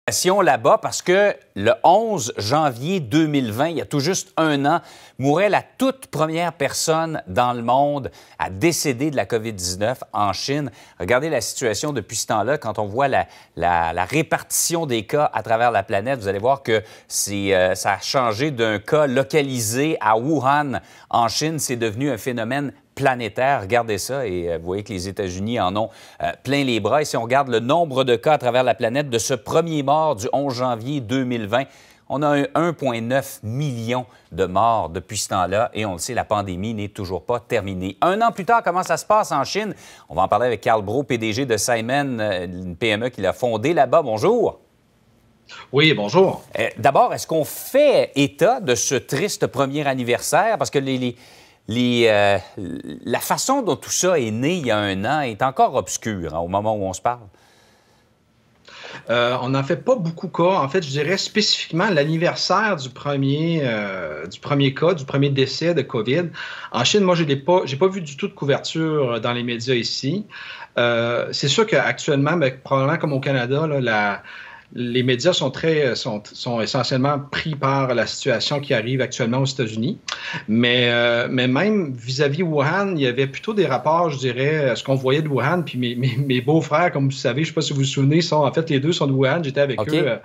Là-bas parce que le 11 janvier 2020, il y a tout juste un an, mourait la toute première personne dans le monde à décéder de la COVID-19 en Chine. Regardez la situation depuis ce temps-là. Quand on voit la répartition des cas à travers la planète, vous allez voir que ça a changé d'un cas localisé à Wuhan en Chine. C'est devenu un phénomène planétaire. Regardez ça et vous voyez que les États-Unis en ont plein les bras. Et si on regarde le nombre de cas à travers la planète de ce premier mort du 11 janvier 2020, on a 1,9 million de morts depuis ce temps-là. Et on le sait, la pandémie n'est toujours pas terminée. Un an plus tard, comment ça se passe en Chine? On va en parler avec Carl Brault, PDG de Simon, une PME qu'il a fondée là-bas. Bonjour. Oui, bonjour. D'abord, est-ce qu'on fait état de ce triste premier anniversaire? Parce que la façon dont tout ça est né il y a un an est encore obscure au moment où on se parle. On n'en fait pas beaucoup cas. En fait, je dirais spécifiquement l'anniversaire du premier cas, du premier décès de COVID. En Chine, moi, j'ai pas vu du tout de couverture dans les médias ici. C'est sûr qu'actuellement, probablement comme au Canada, là, les médias sont essentiellement pris par la situation qui arrive actuellement aux États-Unis. Mais même vis-à-vis Wuhan, il y avait plutôt des rapports, je dirais, ce qu'on voyait de Wuhan. Puis mes beaux-frères, comme vous savez, je ne sais pas si vous vous souvenez, les deux sont de Wuhan. J'étais avec eux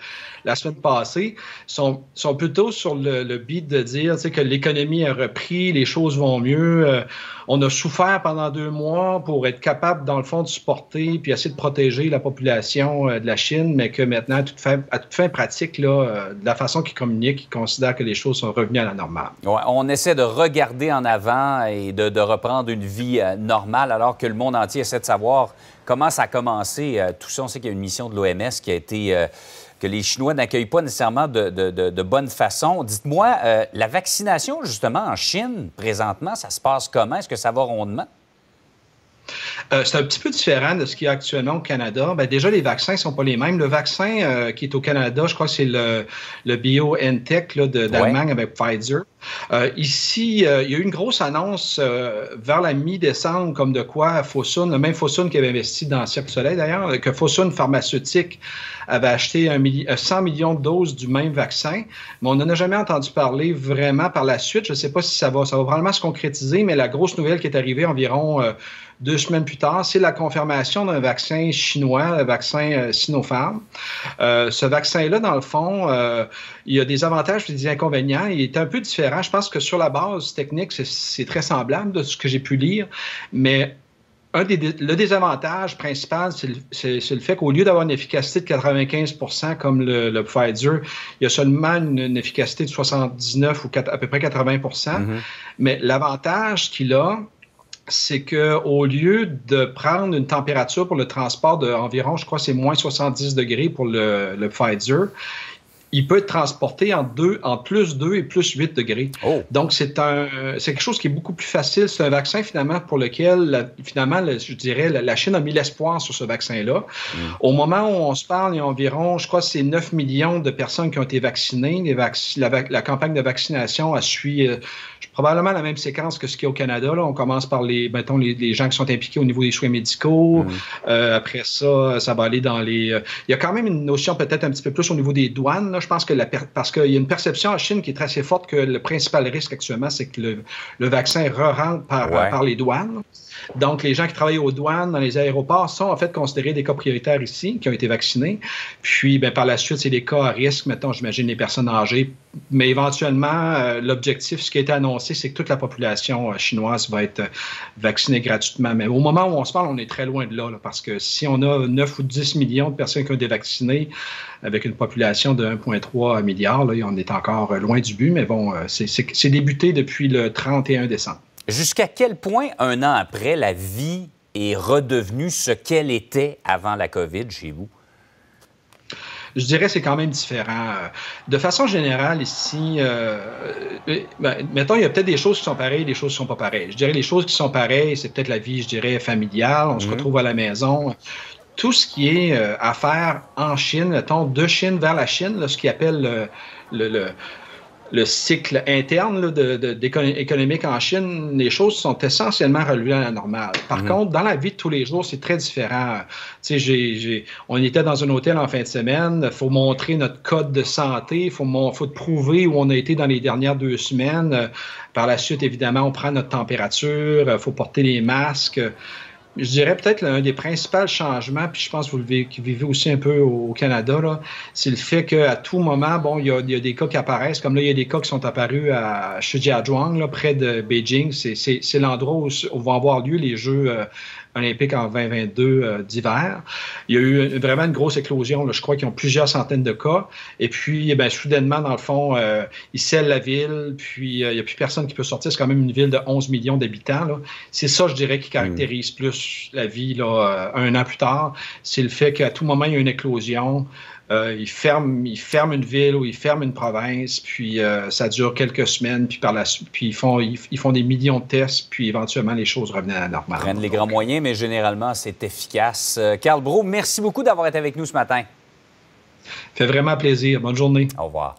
la semaine passée. Sont plutôt sur le beat de dire que l'économie a repris, les choses vont mieux. On a souffert pendant 2 mois pour être capable, dans le fond, de supporter puis essayer de protéger la population de la Chine, mais que maintenant, à toute fin pratique, là, de la façon qu'ils communiquent, ils considèrent que les choses sont revenues à la normale. Ouais, on essaie de regarder en avant et de reprendre une vie normale, alors que le monde entier essaie de savoir comment ça a commencé. Tout ça, on sait qu'il y a une mission de l'OMS qui a été... que les Chinois n'accueillent pas nécessairement de bonne façon. Dites-moi, la vaccination, justement, en Chine, présentement, ça se passe comment? Est-ce que ça va rondement? C'est un petit peu différent de ce qu'il y a actuellement au Canada. Bien, déjà, les vaccins ne sont pas les mêmes. Le vaccin qui est au Canada, je crois que c'est le BioNTech d'Allemagne avec Pfizer. Ici, il y a eu une grosse annonce vers la mi-décembre, comme de quoi Fosun, le même Fosun qui avait investi dans Cirque du Soleil d'ailleurs, que Fosun Pharmaceutique avait acheté 100 millions de doses du même vaccin. Mais on n'en a jamais entendu parler vraiment par la suite. Je ne sais pas si ça va probablement se concrétiser, mais la grosse nouvelle qui est arrivée environ 2 semaines plus tard, c'est la confirmation d'un vaccin chinois, le vaccin Sinopharm. Ce vaccin-là, dans le fond, il y a des avantages et des inconvénients. Il est un peu différent. Je pense que sur la base technique, c'est très semblable de ce que j'ai pu lire, mais le désavantage principal, c'est le fait qu'au lieu d'avoir une efficacité de 95 % comme le Pfizer, il y a seulement une efficacité de 79 ou à peu près 80 %. Mais l'avantage qu'il a, c'est qu'au lieu de prendre une température pour le transport d'environ, je crois que c'est moins 70 degrés pour le Pfizer, il peut être transporté en plus 2 et plus 8 degrés. Oh. Donc, c'est quelque chose qui est beaucoup plus facile. C'est un vaccin, finalement, pour lequel, je dirais, la Chine a mis l'espoir sur ce vaccin-là. Au moment où on se parle, il y a environ, je crois, c'est 9 millions de personnes qui ont été vaccinées. La campagne de vaccination a suivi probablement la même séquence que ce qu'il y a au Canada. Là. On commence par les gens qui sont impliqués au niveau des soins médicaux. Après ça, ça va aller dans les... il y a quand même une notion peut-être un petit peu plus au niveau des douanes, là. Je pense que parce qu'il y a une perception en Chine qui est assez forte que le principal risque actuellement, c'est que le vaccin re-rentre par les douanes. Donc, les gens qui travaillent aux douanes, dans les aéroports, sont en fait considérés des cas prioritaires ici, qui ont été vaccinés. Puis, par la suite, c'est des cas à risque, mettons, j'imagine, les personnes âgées. Mais éventuellement, l'objectif, ce qui a été annoncé, c'est que toute la population chinoise va être vaccinée gratuitement. Mais au moment où on se parle, on est très loin de là, parce que si on a 9 ou 10 millions de personnes qui ont été vaccinées avec une population de 1,3 milliard, là, on est encore loin du but. Mais bon, c'est débuté depuis le 31 décembre. Jusqu'à quel point, un an après, la vie est redevenue ce qu'elle était avant la COVID chez vous? Je dirais que c'est quand même différent. De façon générale, ici, mettons, il y a peut-être des choses qui sont pareilles et des choses qui ne sont pas pareilles. Je dirais les choses qui sont pareilles, c'est peut-être la vie, je dirais, familiale. On se retrouve à la maison. Tout ce qui est à faire en Chine, mettons, de Chine vers la Chine, là, ce qu'ils appellent le cycle interne économique en Chine, les choses sont essentiellement relevées à la normale. Par contre, dans la vie de tous les jours, c'est très différent. On était dans un hôtel en fin de semaine, il faut montrer notre code de santé, il faut prouver où on a été dans les dernières 2 semaines. Par la suite, évidemment, on prend notre température, il faut porter les masques. Je dirais peut-être l'un des principaux changements, puis je pense que vous le vivez aussi un peu au Canada, c'est le fait qu'à tout moment, bon, il y a des cas qui apparaissent. Comme là, il y a des cas qui sont apparus à Shijiazhuang, près de Beijing. C'est l'endroit où vont avoir lieu les Jeux olympiques en 2022 d'hiver. Il y a eu vraiment une grosse éclosion. Là. Je crois qu'ils ont plusieurs centaines de cas. Et puis, soudainement, dans le fond, ils scellent la ville. Puis, il n'y a plus personne qui peut sortir. C'est quand même une ville de 11 millions d'habitants. C'est ça, je dirais, qui caractérise plus la vie là, 1 an plus tard. C'est le fait qu'à tout moment, il y a une éclosion. Ils ferment une ville ou ils ferment une province, puis ça dure quelques semaines, puis par la suite, puis ils font des millions de tests, puis éventuellement les choses reviennent à la normale. Ils prennent les grands moyens, mais généralement c'est efficace. Karl Brault, merci beaucoup d'avoir été avec nous ce matin. Fait vraiment plaisir. Bonne journée. Au revoir.